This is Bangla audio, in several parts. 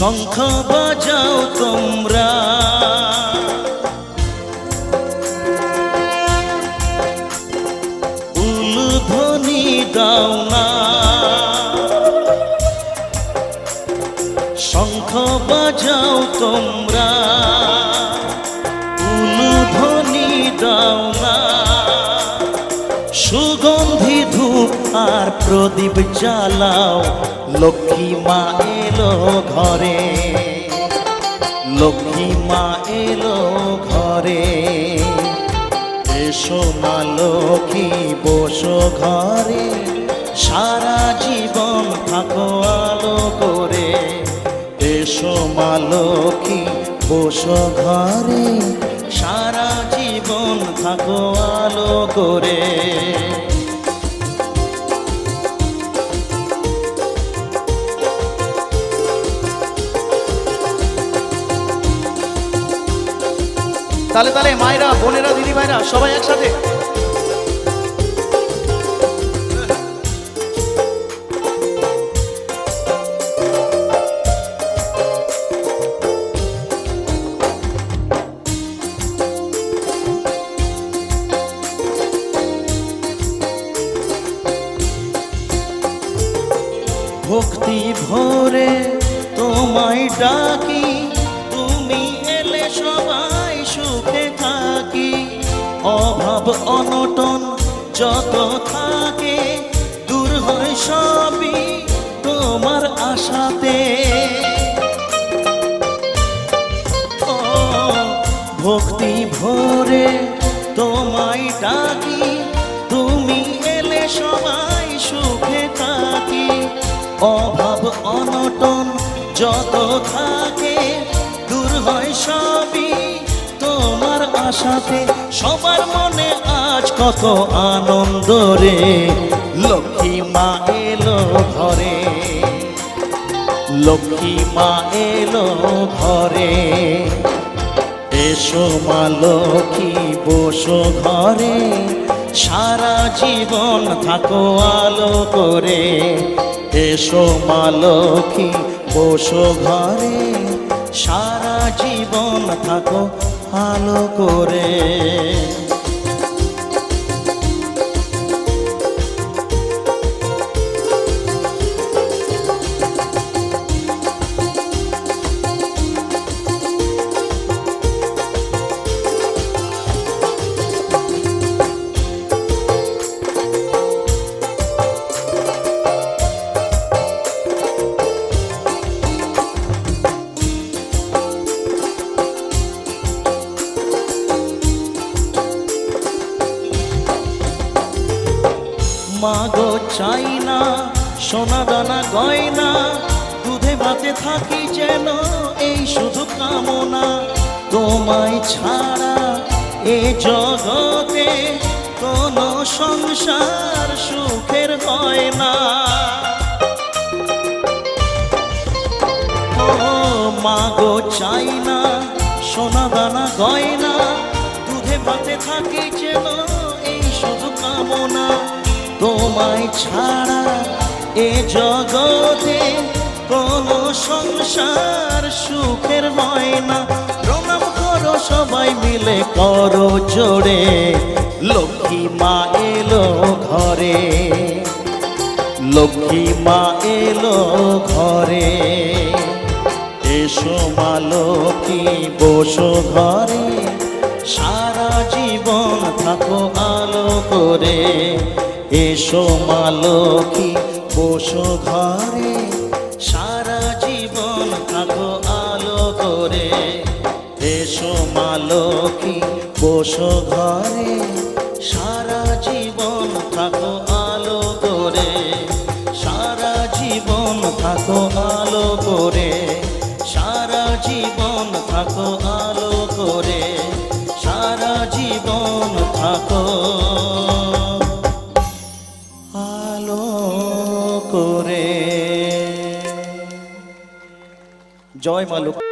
শঙ্খ বাজাও তোমরা, উলুধ্বনি দাও না। শঙ্খ বাজাও তোমরা, উলুধ্বনি দাও না। সুগন্ধি ধূপ আর প্রদীপ জ্বালাও, লক্ষ্মী মা এলো ঘরে, লক্ষ্মী মা এলো ঘরে। এসো মা লক্ষ্মী বসো ঘরে, সারা জীবন থাকো আলো করে। এসো মা লক্ষ্মী বসো ঘরে, সারা জীবন থাকো আলো করে। তালে তালে মায়েরা, বোনেরা, দিদি ভাইরা সবাই একসাথে। ভক্তি ভরে তোমায় ডাকি, তুমি এলে সবাই সুখে থাকি। অভাব অনটন যত থাকে, দূর হয় সবই তোমার আশাতে। ও ভক্তি ভরে তোমায় ডাকি, তুমি এলে সবাই সুখে থাকি। অভাব অনটন যত থাকে, দূর হয় সবই তোমার আশাতে। সবার মনে আজ কত আনন্দ রে, লক্ষ্মী মা এলো ঘরে, লক্ষ্মী মা এলো ঘরে। এসো মা লক্ষ্মী বসো ঘরে, সারা জীবন থাকো আলো করে। এসো মা লক্ষ্মী বসো ঘরে, সারা জীবন থাকো আলো করে। মাগো চাই না সোনা দানা গয়না, দুধে ভাতে থাকি যেন এই শুধু কামনা। তোমায় ছাড়া এ জগতে কোনো সংসার সুখের হয় না। ও মাগো চাই না সোনা দানা গয়না, দুধে ভাতে থাকি যেন এই শুধু কামনা। তোমায় ছাড়া এ জগতে কোনো সংসার সুখের হয় না। প্রণাম করো সবাই মিলে করো জোড়ে, লক্ষ্মী মা এলো ঘরে, লক্ষ্মী মা এলো ঘরে। এসো মা লক্ষ্মী বসো ঘরে, সারা জীবন থাকো আলো করে। এসো মা লক্ষ্মী বসো ঘরে, সারা জীবন থাকো আলো করে। এসো মা লক্ষ্মী বসো ঘরে, সারা জীবন থাকো আলো করে। সারা জীবন থাকো আলো করে, সারা জীবন থাকো আলো করে, সারা জীবন থাকো আলো করে। জয় মা লক্ষ্মী।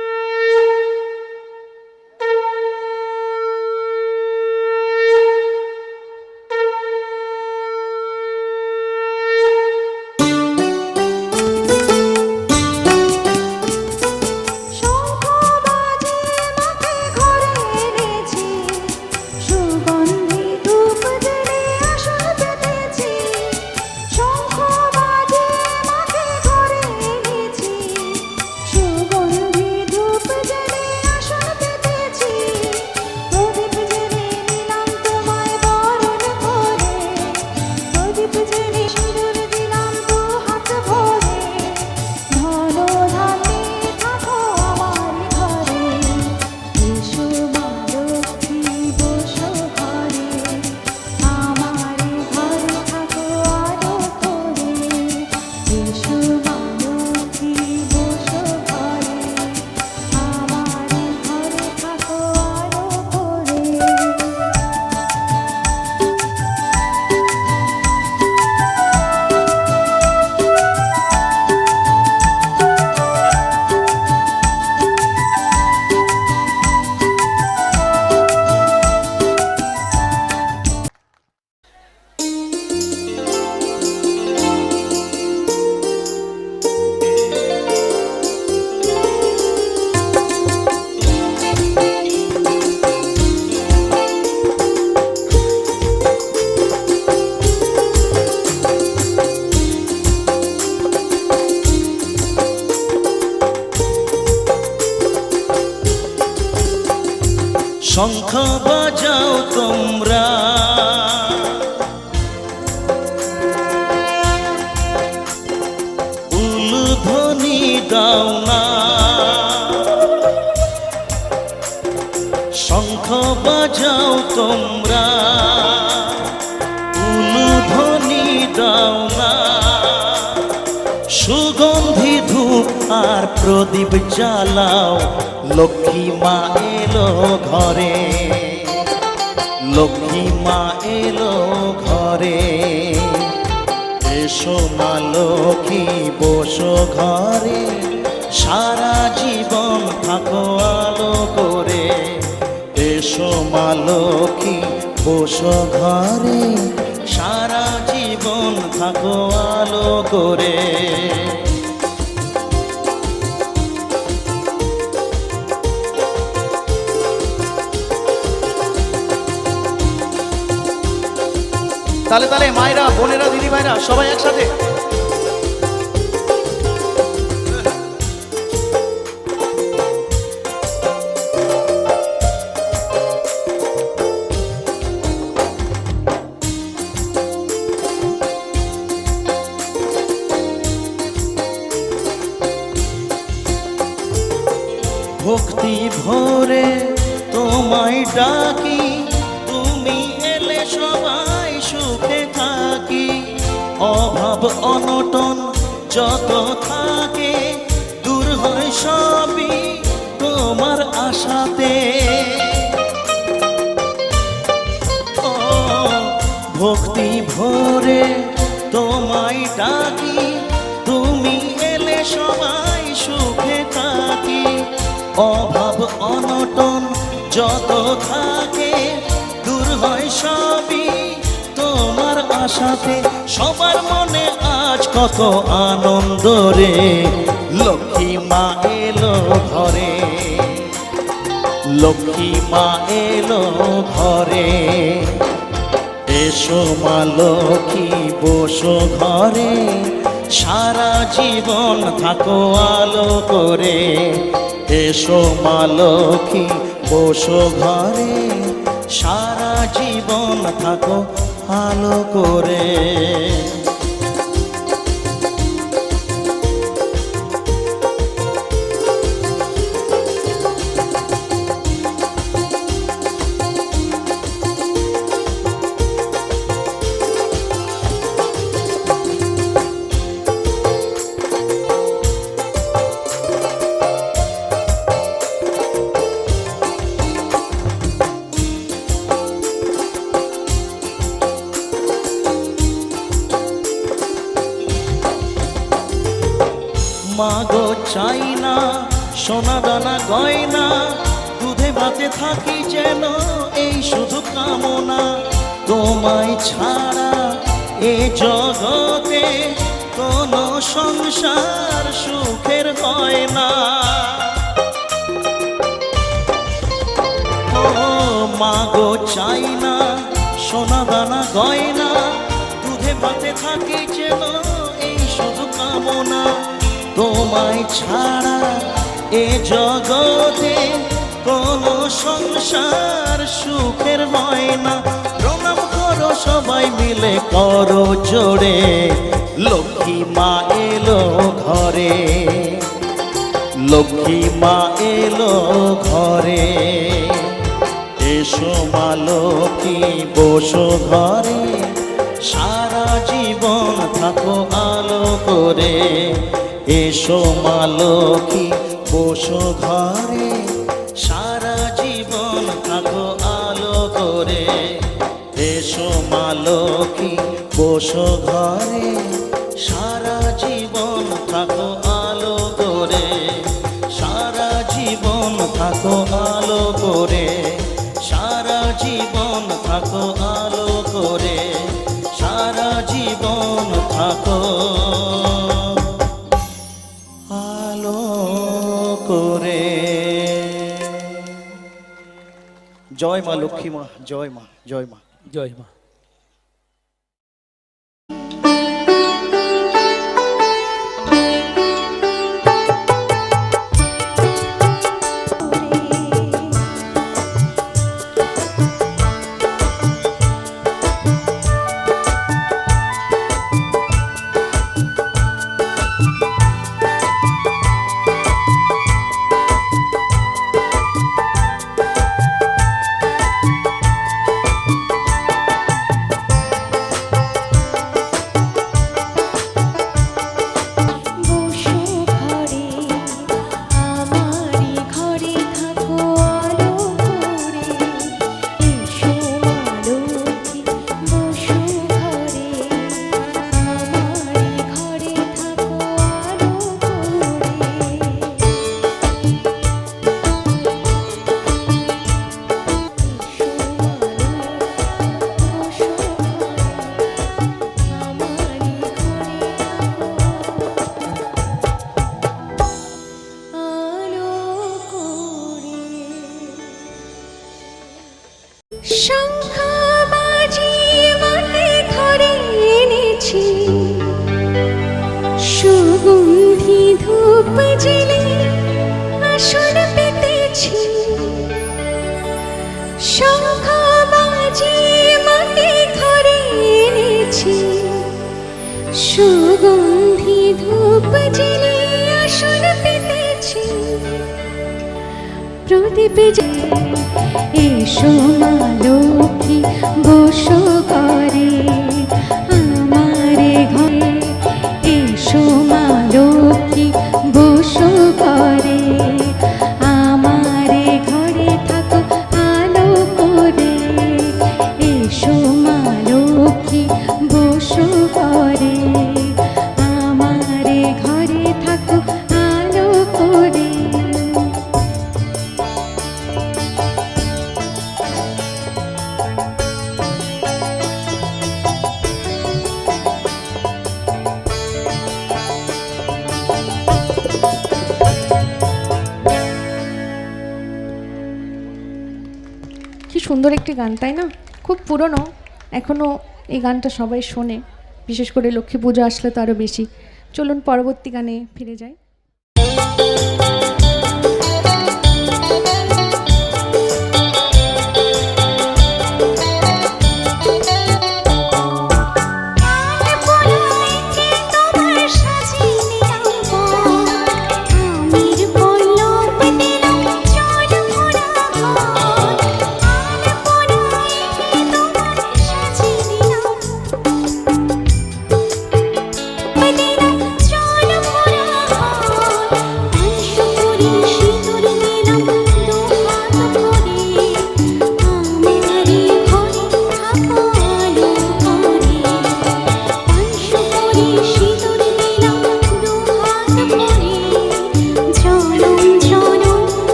শঙ্খ বাজাও তোমরা, উলুধ্বনি দাও না। শঙ্খ বাজাও তোমরা, উলুধ্বনি দাও না। সুগন্ধি ধূপ আর প্রদীপ জ্বালাও, লক্ষ্মী মা এলো ঘরে, লক্ষ্মী মা এলো ঘরে। এসো মা লক্ষ্মী বসো ঘরে, সারা জীবন থাকো আলো করে। এসো মা লক্ষ্মী বসো ঘরে, সারা জীবন থাকো আলো করে। তালে তালে মায়েরা, বোনেরা, দিদি ভাইরা সবাই একসাথে। ভক্তি ভরে তোমায় ডাকি, তুমি এলে সবাই সুখে থাকি। অভাব অনটন যত থাকে, দূর হয় সবই তোমার আশাতে। ও ভক্তি ভরে তোমায় ডাকি, তুমি এলে সবাই সুখে থাকি। অভাব অনটন যত থাকে, দূর হয় সবই তোমার আশাতে। সবার মনে আজ কত আনন্দ রে, লক্ষ্মী মা এলো ঘরে, লক্ষ্মী মা এলো ঘরে। এসো মা লক্ষ্মী বসো ঘরে, সারা জীবন থাকো আলো করে। এসো মা লক্ষ্মী বসো ঘরে, সারা জীবন থাকো আলো করে। মাগো চাই না সোনা দানা গয়না, দুধে ভাতে থাকি যেন এই শুধু কামনা। তোমায় ছাড়া এ জগতে কোনো সংসার সুখের হয় না। ও মাগো চাই না সোনা দানা গয়না, দুধে ভাতে থাকি যেন এই শুধু কামনা। তোমায় ছাড়া এ জগতে কোনো সংসার সুখের হয় না। প্রণাম করো সবাই মিলে করো জোরে, লক্ষ্মী মা এলো ঘরে, লক্ষ্মী মা এলো ঘরে। এসো মা লক্ষ্মী বসো ঘরে, সারা জীবন থাকো আলো করে। এসো মা লক্ষ্মী বসো ঘরে, সারা জীবন থাকো আলো করে। এসো মা লক্ষ্মী বসো ঘরে, সারা জীবন থাকো আলো করে। সারা জীবন থাকো আলো করে, সারা জীবন থাকো আলো করে, সারা জীবন থাকো আলো করে। জয় মা লক্ষ্মী মা, জয় মা, জয় মা, জয় মা। শঙ্খ বাজিয়ে মাকে ধরে এনেছি, সুগন্ধি ধূপ জেলে আসন পেতেছি। শঙ্খ বাজিয়ে মাকে ধরে এনেছি, সুগন্ধি ধূপ জেলে আসন পেতেছি। প্রদীপ এসো মা লক্ষ্মী বসো ঘরে আমারে ঘরে, এসো মা লক্ষ্মী বসো ঘরে আমারে ঘরে, থাকো আলো করে। এসো মা লক্ষ্মী বসো ঘরে আমারে ঘরে, থাকো আলো করে। কি সুন্দর একটি গান, তাই না? খুব পুরনো, এখনও এই গানটা সবাই শোনে, বিশেষ করে লক্ষ্মী পুজো আসলে তো আরও বেশি। চলুন পরবর্তী গানে ফিরে যাই।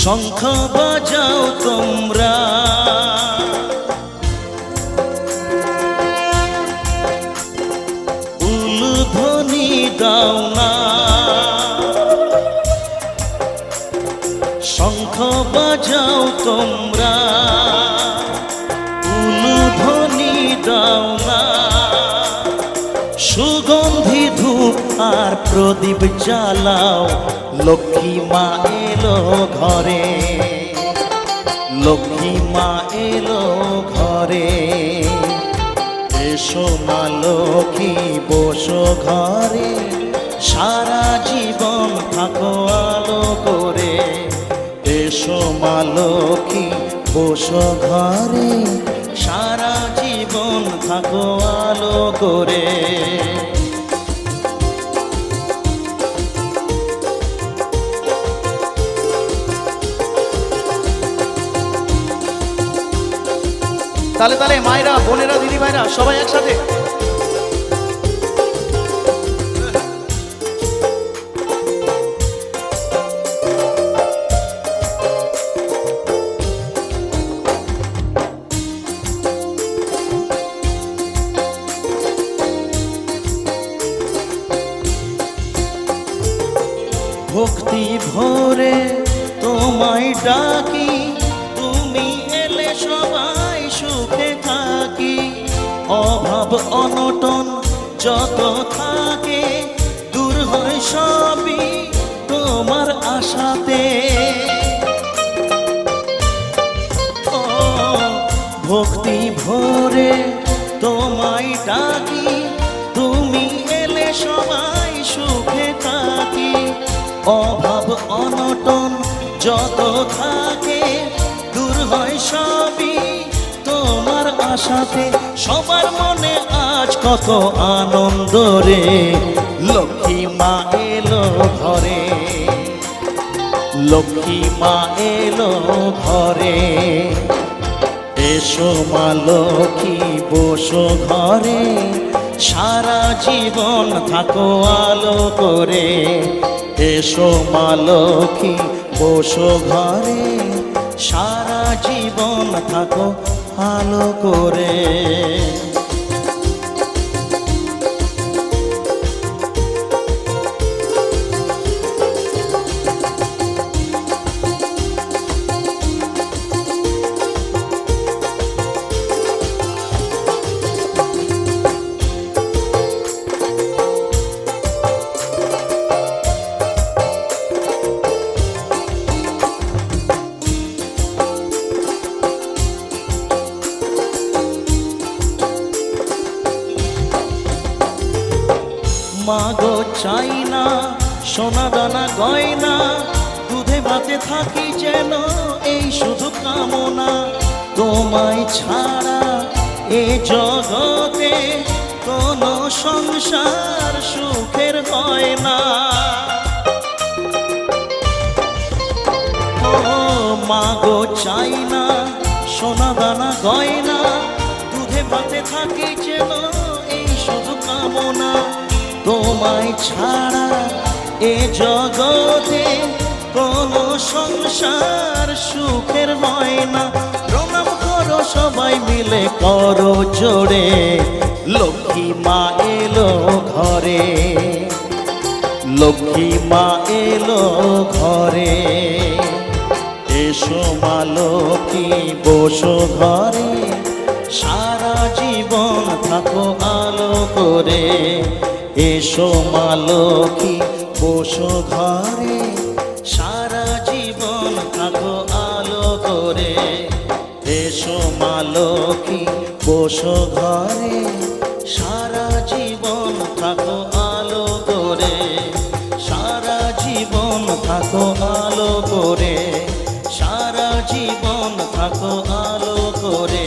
শঙ্খ বাজাও তোমরা, উলুধ্বনি দাও না। শঙ্খ বাজাও তোমরা, উলুধ্বনি দাও না। সুগন্ধি ধূপ আর প্রদীপ জ্বালাও, লক্ষ্মী মা এলো ঘরে, লক্ষ্মী মা এলো ঘরে। এসো মা লক্ষ্মী বসো ঘরে, সারা জীবন থাকো আলো করে। এসো মা লক্ষ্মী বসো ঘরে, সারা জীবন থাকো আলো করে। তালে তালে মায়েরা, বোনেরা, দিদি ভাইরা সবাই একসাথে। ভক্তি ভরে তোমায় ডাকি, তুমি এলে সবাই সুখে থাকি। অভাব অনটন যত থাকে, দূর হয় সবই তোমার আশাতে। ও ভক্তি ভরে তোমায় ডাকি, তুমি এলে সবাই সুখে থাকি। অভাব অনটন যত থাকে, দূর হয় সবই তোমার আশাতে। সবার মনে আজ কত আনন্দ রে, লক্ষ্মী মা এলো ঘরে, লক্ষ্মী মা এলো ঘরে। এসো মা লক্ষ্মী বসো ঘরে, সারা জীবন থাকো আলো করে। এসো মা লক্ষ্মী বসো ঘরে, সারা জীবন থাকো আলো করে। মাগো চাই না সোনা দানা গয়না, দুধে ভাতে থাকি যেন এই শুধু কামনা। তোমায় ছাড়া এ জগতে কোনো সংসার সুখের হয় না। ও মাগো চাই না সোনা দানা গয়না, দুধে ভাতে থাকি যেন এই শুধু কামনা। তোমায় ছাড়া এ জগতে কোনো সংসার সুখের হয় না। প্রণাম করো সবাই মিলে করো জোরে, লক্ষ্মী মা এলো ঘরে, লক্ষ্মী মা এলো ঘরে। এসো মা লক্ষ্মী বসো ঘরে, সারা জীবন থাকো আলো করে। এসো মা লক্ষ্মী বসো ঘরে, সারা জীবন থাকো আলো করে। এসো মা লক্ষ্মী বসো ঘরে, সারা জীবন থাকো আলো করে। সারা জীবন থাকো আলো করে, সারা জীবন থাকো আলো করে,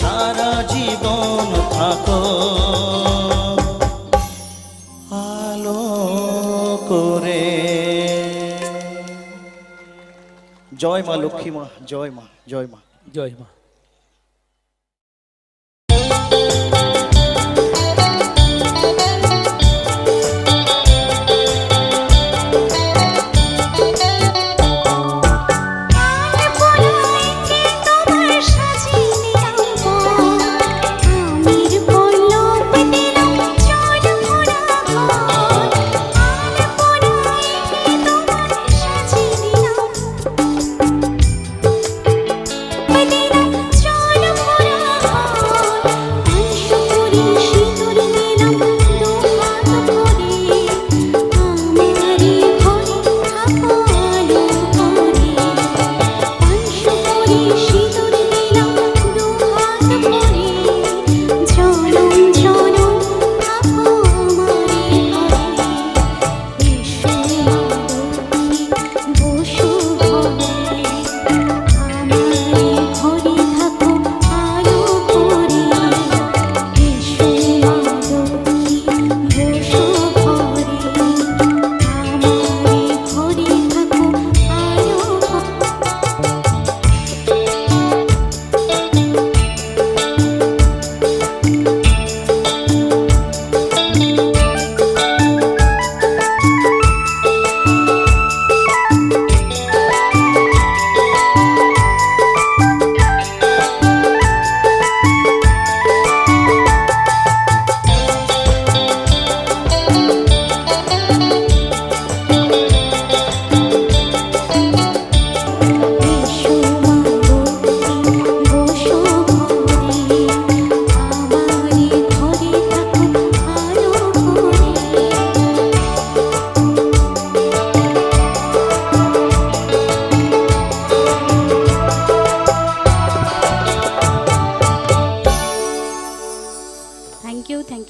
সারা জীবন থাকো আলো করে। জয় মা লক্ষ্মী মা, জয় মা, জয় মা, জয় মা।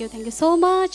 You so much.